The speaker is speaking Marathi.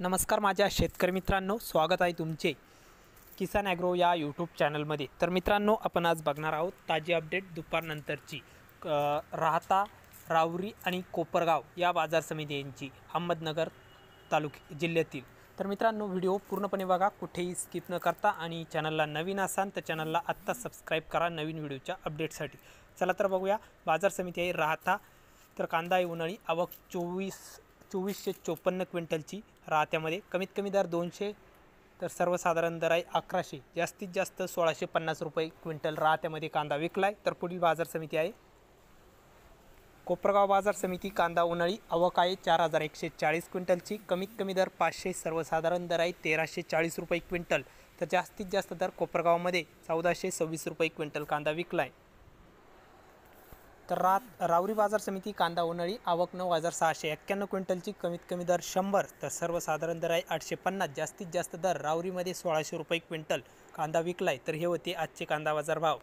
नमस्कार माझ्या शेतकरी मित्रांनो, स्वागत आहे तुमचे किसान ॲग्रो या यूट्यूब चॅनलमध्ये। तर मित्रांनो, आपण आज बघणार आहोत ताजी अपडेट दुपारनंतरची राहता, राहुरी आणि कोपरगाव या बाजार समित्यांची अहमदनगर जिल्ह्यातील। तर मित्रांनो, व्हिडिओ पूर्णपणे बघा, कुठेही स्किप न करता, आणि चॅनलला नवीन असाल तर चॅनलला आत्ता सबस्क्राईब करा नवीन व्हिडिओच्या अपडेटसाठी। चला तर बघूया। बाजार समिती आहे राहता। तर कांदा आहे उन्हाळी, आवक 2454 क्विंटलची राहत्यामध्ये, कमीत कमी दर 200, तर सर्वसाधारण दर आहे 1100, जास्तीत जास्त 1650 रुपये क्विंटल राहत्यामध्ये कांदा विकलाय। तर पुढील बाजार समिती आहे कोपरगाव बाजार समिती, कांदा उन्हाळी, आवक आहे 4140 क्विंटलची, कमीत कमी दर 500, सर्वसाधारण दर आहे 1340 रुपये क्विंटल, तर जास्तीत जास्त दर कोपरगावमध्ये 1426 रुपये क्विंटल कांदा विकलाय। तर राहुरी बाजार समिती, कांदा उन्हाळी, आवक 9691 क्विंटलची, कमीत कमी दर 100, तर सर्वसाधारण दर आहे 850, जास्तीत जास्त दर राहुरीमध्ये 1600 रुपये क्विंटल कांदा विकलाय। तर हे होते आजचे कांदा बाजार भाव।